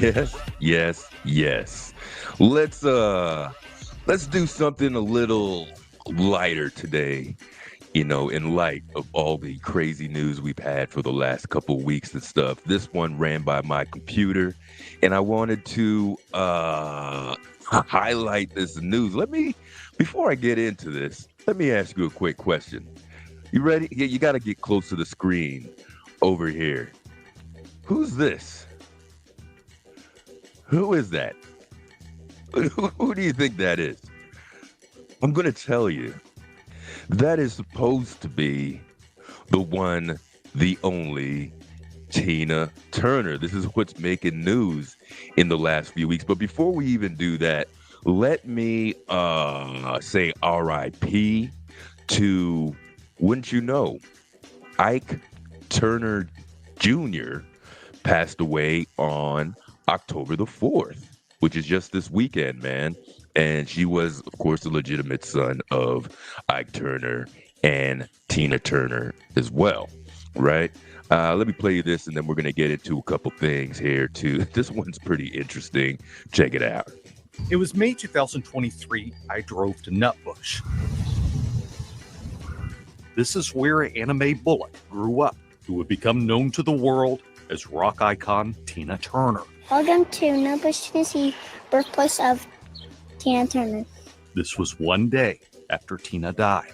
Yes, yes, yes. Let's let's do something a little lighter today. In light of all the crazy news we've had for the last couple weeks and stuff. This one ran by my computer and I wanted to highlight this news. Before I get into this, let me ask you a quick question. You ready? Yeah, you got to get close to the screen over here. Who's this? Who is that? Who do you think that is? I'm going to tell you. That is supposed to be the one, the only Tina Turner. This is what's making news in the last few weeks. But before we even do that, let me say RIP to, wouldn't you know, Ike Turner Jr. passed away on October the 4th, which is just this weekend, man. And she was, of course, the legitimate son of Ike Turner and Tina Turner as well, right? Let me play you this, and then we're going to get into a couple things here, too. This one's pretty interesting. Check it out. It was May 2023. I drove to Nutbush. This is where Anime Bullock grew up, who would become known to the world as rock icon Tina Turner. Welcome to Nutbush, Tennessee, birthplace of Tina Turner. This was one day after Tina died.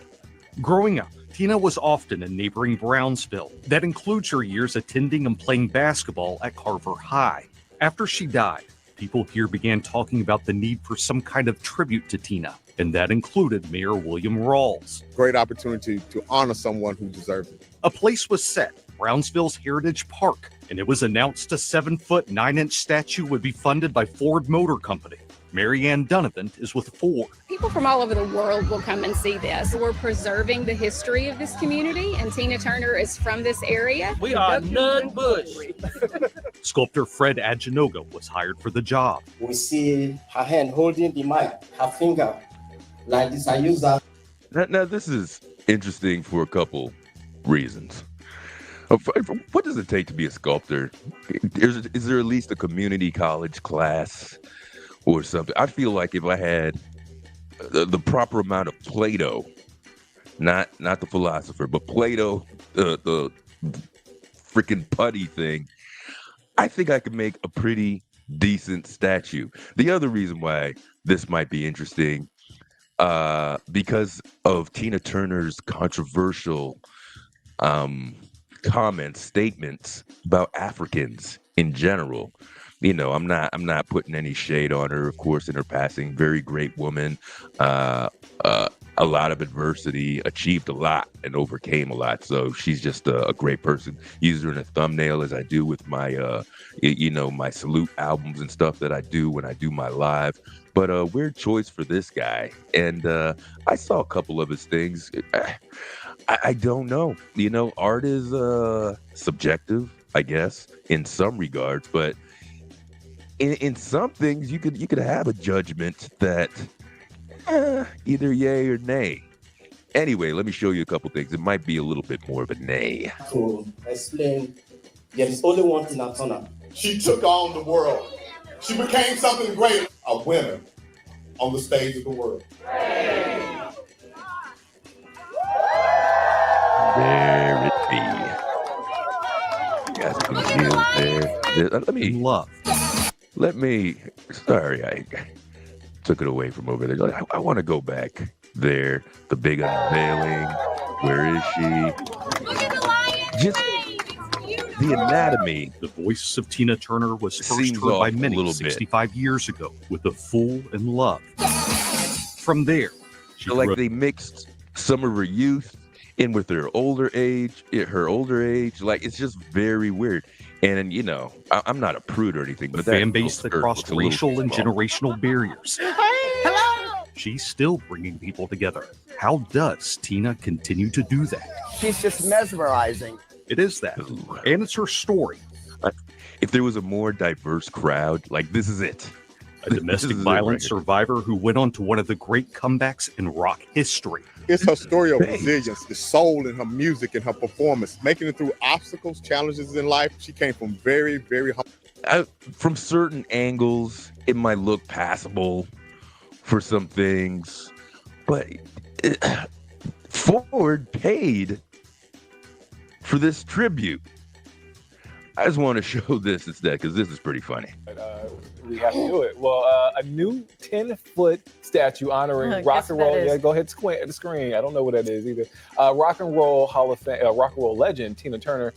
Growing up, Tina was often in neighboring Brownsville. That includes her years attending and playing basketball at Carver High. After she died, people here began talking about the need for some kind of tribute to Tina, and that included Mayor William Rawls. Great opportunity to honor someone who deserves it. A place was set, Brownsville's Heritage Park, and it was announced a 7-foot 9-inch statue would be funded by Ford Motor Company. Mary Ann Donovan is with Ford. People from all over the world will come and see this. We're preserving the history of this community, and Tina Turner is from this area. We are Nutbush. Sculptor Fred Aginoga was hired for the job. We see her hand holding the mic, her finger like this. I use that. Now, this is interesting for a couple reasons. What does it take to be a sculptor? Is there at least a community college class or something? I feel like if I had the proper amount of Play-Doh, not the philosopher, but Play-Doh, the freaking putty thing, I think I could make a pretty decent statue. The other reason why this might be interesting, because of Tina Turner's controversial comments, statements about Africans in general. I'm not putting any shade on her, of course, in her passing. Very great woman, a lot of adversity, achieved a lot and overcame a lot. So she's just a great person. Use her in a thumbnail as I do with my, my salute albums and stuff that I do when I do my live. But a weird choice for this guy. And I saw a couple of his things. I don't know. Art is subjective, I guess, in some regards. But in some things, you could have a judgment that either yay or nay. Anyway, let me show you a couple things. It might be a little bit more of a nay. To explain, there is only one Tina Turner. She took on the world. She became something great, a winner on the stage of the world. There it be. You guys can hear there. Let me, sorry, I took it away from over there. I want to go back there. The big unveiling. Where is she? Look at the lion. Just the anatomy. The voice of Tina Turner was first heard by many 65 years ago with A Fool in Love. From there, they mixed some of her youth in with her older age. Like, it's just very weird. And I'm not a prude or anything, but a fan base that crossed racial and generational barriers. Hello. She's still bringing people together. How does Tina continue to do that? She's just mesmerizing. It is that. Ooh. And it's her story. If there was a more diverse crowd, like, this is it. A domestic violence survivor who went on to one of the great comebacks in rock history. It's her story of resilience, the soul in her music and her performance, making it through obstacles, challenges in life. She came from very, very humble. From certain angles, it might look passable for some things, but Ford paid for this tribute. I just want to show this instead because this is pretty funny. We have to do it. Well, a new 10-foot statue honoring rock guess and what roll. that is. Yeah, go ahead, the screen. I don't know what that is either. Rock and roll Hall of Fame, rock and roll legend Tina Turner.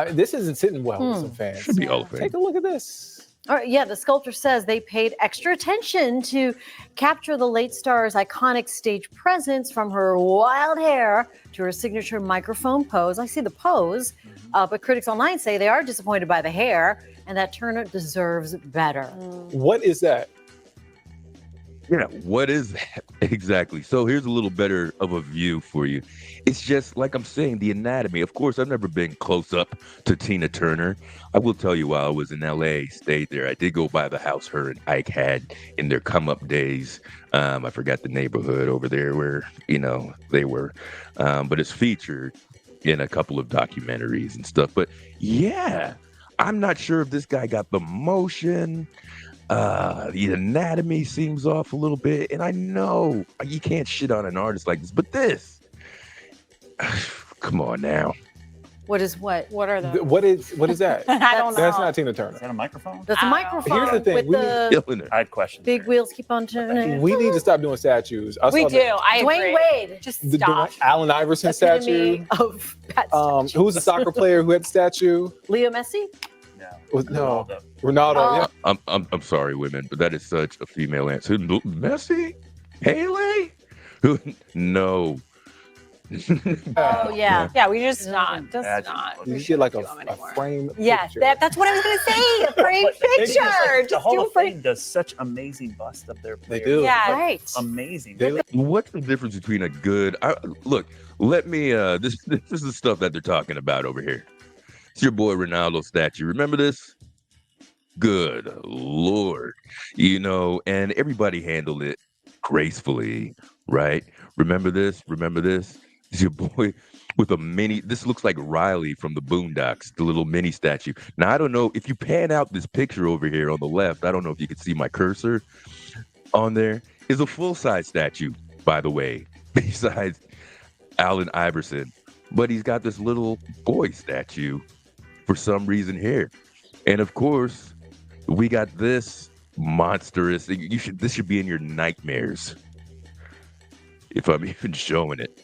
This isn't sitting well with some fans. Should be Hall of Fame. Take a look at this. All right, yeah, the sculptor says they paid extra attention to capture the late star's iconic stage presence, from her wild hair to her signature microphone pose. I see the pose, but critics online say they are disappointed by the hair and that Turner deserves better. What is that? Yeah, what is that? Exactly. So here's a little better of a view for you. It's just like I'm saying, the anatomy. Of course, I've never been close up to Tina Turner. I will tell you, while I was in LA, stayed there, I did go by the house her and Ike had in their come up days. I forgot the neighborhood over there where, they were. But it's featured in a couple of documentaries and stuff. But yeah, I'm not sure if this guy got the motion. The anatomy seems off a little bit, and I know you can't shit on an artist like this, but this, come on now. What is what? What are the? What is that? I don't know. That's not Tina Turner. Is that a microphone? That's a microphone. Here's the thing, with the Killing it. I had questions. big there. wheels keep on turning. We need to stop doing statues. I We saw do. I Dwayne agree. Wade. Just the stop. Allen Iverson statue. Epitome of pet Who was the soccer player who had the statue? Leo Messi? No, Ronaldo. Ronaldo. Oh. Yeah. I'm sorry, women, but that is such a female answer. Messi? Haley? No. Oh yeah. Yeah, we just not. Just Imagine. not. You We get shouldn't like do a them anymore. frame. Yes, picture. that's what I was gonna say. A frame But the thing is, picture. like, the Just Hall do a of frame. Fame does such amazing busts of their They players. do. Yeah. Right. Amazing. They- What's the difference between a good... look, let me... This is the stuff that they're talking about over here. It's your boy Ronaldo statue. Remember this? Good Lord. And everybody handled it gracefully, right? Remember this? It's your boy with a mini... This looks like Riley from the Boondocks, the little mini statue. Now, I don't know. If you pan out this picture over here on the left, I don't know if you can see my cursor on there, is a full-size statue, by the way, besides Allen Iverson. But he's got this little boy statue for some reason here. And of course, we got this monstrous... This should be in your nightmares. If I'm even showing it.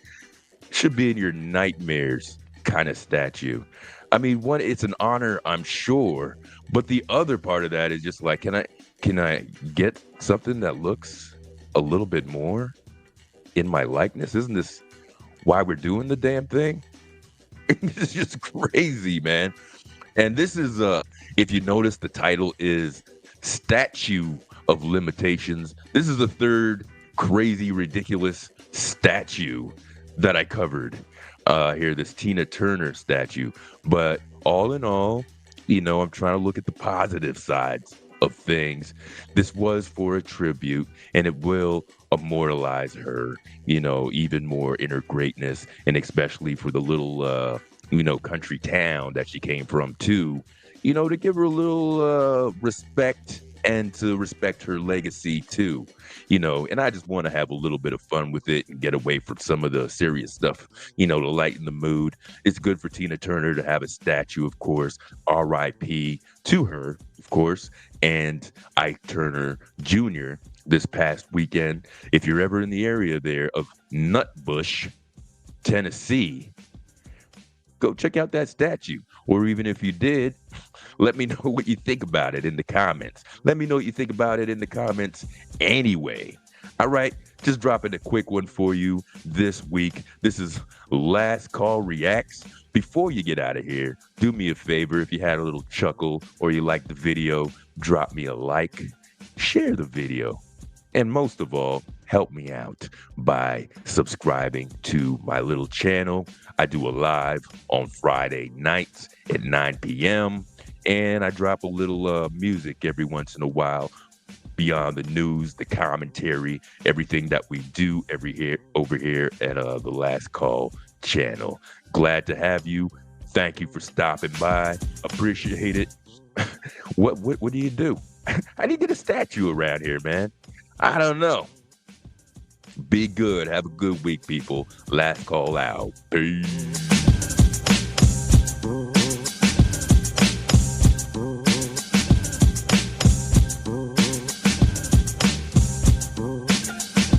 Should be in your nightmares kind of statue. I mean, it's an honor, I'm sure, but the other part of that is just like, can I get something that looks a little bit more in my likeness? Isn't this why we're doing the damn thing? It's just crazy, man. And this is if you notice, the title is Statue of Limitations. This is the third crazy, ridiculous statue that I covered here, this Tina Turner statue. But all in all, I'm trying to look at the positive sides of things. This was for a tribute, and it will immortalize her, even more in her greatness, and especially for the little, country town that she came from too, to give her a little respect and to respect her legacy too, and I just want to have a little bit of fun with it and get away from some of the serious stuff, to lighten the mood. It's good for Tina Turner to have a statue, of course, R.I.P. to her, of course, and Ike Turner Jr. this past weekend. If you're ever in the area there of Nutbush, Tennessee, go check out that statue. Or even if you did, let me know what you think about it in the comments. Let me know what you think about it in the comments anyway. All right, just dropping a quick one for you this week. This is Last Call Reacts. Before you get out of here, do me a favor. If you had a little chuckle or you liked the video, drop me a like, share the video, and most of all, help me out by subscribing to my little channel. I do a live on Friday nights at 9 p.m. and I drop a little music every once in a while beyond the news, the commentary, everything that we do over here at the Last Call channel. Glad to have you. Thank you for stopping by. Appreciate it. What do you do? How do you get a statue around here, man? I don't know. Be good. Have a good week, people. Last call out. Peace.